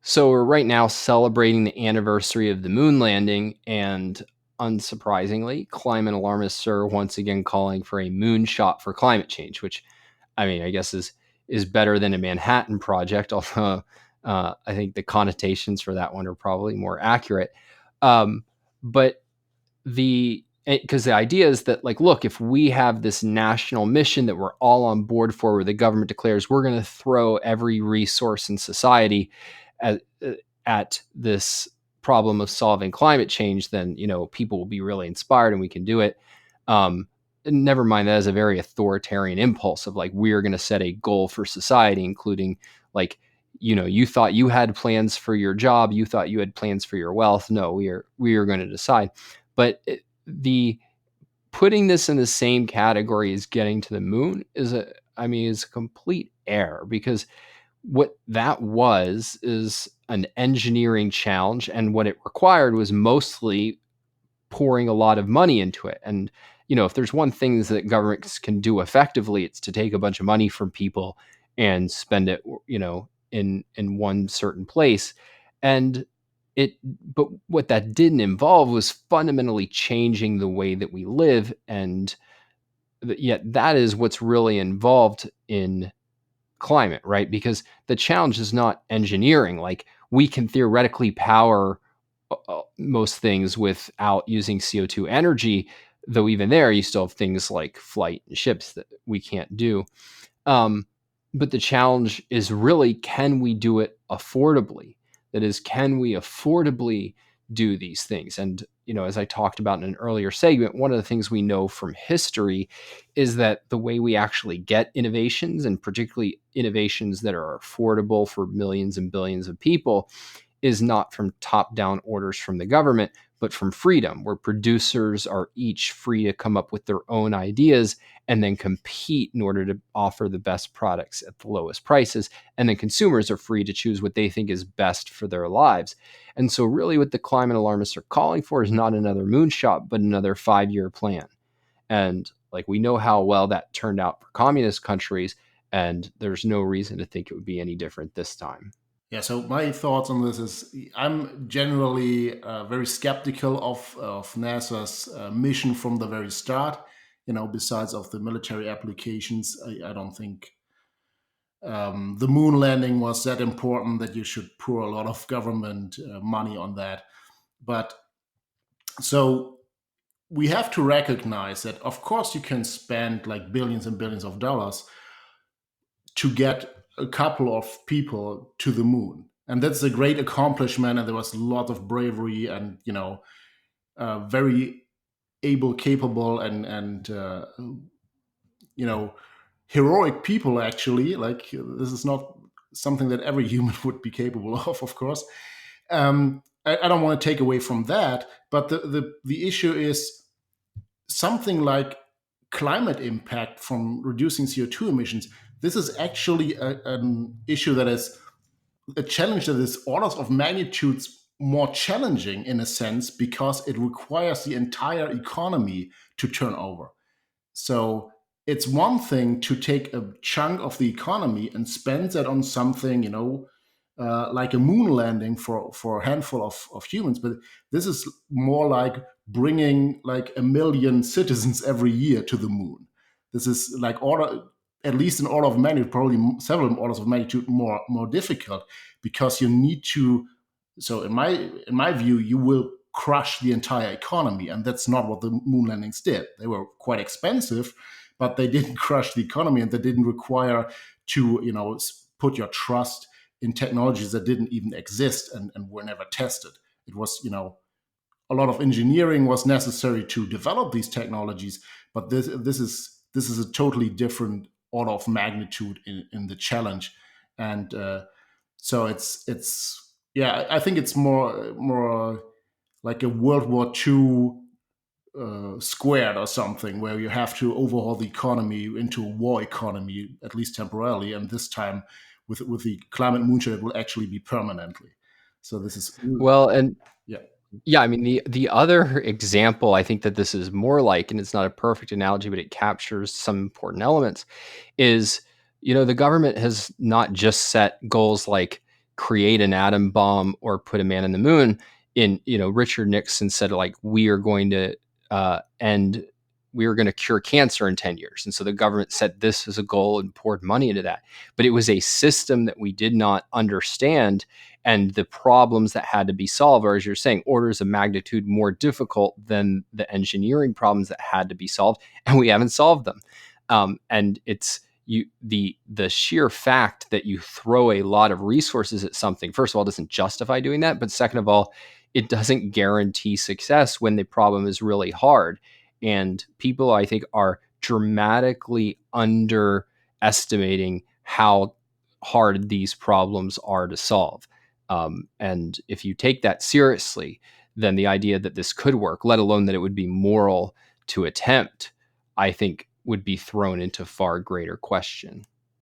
So we're right now celebrating the anniversary of the moon landing, and unsurprisingly, climate alarmists are once again calling for a moonshot for climate change, which, I mean, I guess is better than a Manhattan Project, although I think the connotations for that one are probably more accurate. But because the idea is that, like, look, if we have this national mission that we're all on board for, where the government declares we're going to throw every resource in society at, at this problem of solving climate change, then people will be really inspired and we can do it. And never mind, that is a very authoritarian impulse of, like, we are going to set a goal for society, including, like, you thought you had plans for your job, you thought you had plans for your wealth. No, we are going to decide. But the putting this in the same category as getting to the moon is a complete error, because what that is an engineering challenge, and what it required was mostly pouring a lot of money into it. And if there's one thing that governments can do effectively, it's to take a bunch of money from people and spend it in one certain place. And but what that didn't involve was fundamentally changing the way that we live. And yet that is what's really involved in climate, right? Because the challenge is not engineering. Like, we can theoretically power most things without using CO2 energy, though even there you still have things like flight and ships that we can't do. But the challenge is really, can we do it affordably? That is, can we affordably do these things? And, as I talked about in an earlier segment, one of the things we know from history is that the way we actually get innovations, and particularly innovations that are affordable for millions and billions of people, is not from top-down orders from the government, but from freedom, where producers are each free to come up with their own ideas and then compete in order to offer the best products at the lowest prices. And then consumers are free to choose what they think is best for their lives. And so really what the climate alarmists are calling for is not another moonshot, but another 5-year plan. And, like, we know how well that turned out for communist countries, and there's no reason to think it would be any different this time. Yeah, so my thoughts on this is I'm generally very skeptical of NASA's mission from the very start. Besides of the military applications, I don't think the moon landing was that important that you should pour a lot of government money on that. But so we have to recognize that, of course, you can spend like billions and billions of dollars to get a couple of people to the moon. And that's a great accomplishment. And there was a lot of bravery and, very able, capable, and heroic people, actually. Like, this is not something that every human would be capable of course. I don't want to take away from that, but the issue is something like climate impact from reducing CO2 emissions. This is actually an issue that is a challenge that is orders of magnitudes more challenging, in a sense, because it requires the entire economy to turn over. So it's one thing to take a chunk of the economy and spend that on something, like a moon landing for a handful of humans. But this is more like bringing like 1 million citizens every year to the moon. This is like at least an order of magnitude, probably several orders of magnitude more difficult, because you need to. So in my view, you will crush the entire economy, and that's not what the moon landings did. They were quite expensive, but they didn't crush the economy, and they didn't require to put your trust in technologies that didn't even exist and were never tested. It was a lot of engineering was necessary to develop these technologies, but this is a totally different order of magnitude in the challenge. And so it's yeah, I think it's more like a World War II squared or something, where you have to overhaul the economy into a war economy, at least temporarily, and this time with the climate moonshot, it will actually be permanently. So this is Well, and yeah. yeah, I mean, the other example I think that this is more like, and it's not a perfect analogy, but it captures some important elements, is the government has not just set goals like create an atom bomb or put a man in the moon. Richard Nixon said, like, we are going to cure cancer in 10 years. And so the government set this as a goal and poured money into that. But it was a system that we did not understand. And the problems that had to be solved are, as you're saying, orders of magnitude more difficult than the engineering problems that had to be solved. And we haven't solved them. And it's the sheer fact that you throw a lot of resources at something, first of all, doesn't justify doing that. But second of all, it doesn't guarantee success when the problem is really hard. And people, I think, are dramatically underestimating how hard these problems are to solve. And if you take that seriously, then the idea that this could work, let alone that it would be moral to attempt, I think would be thrown into far greater question.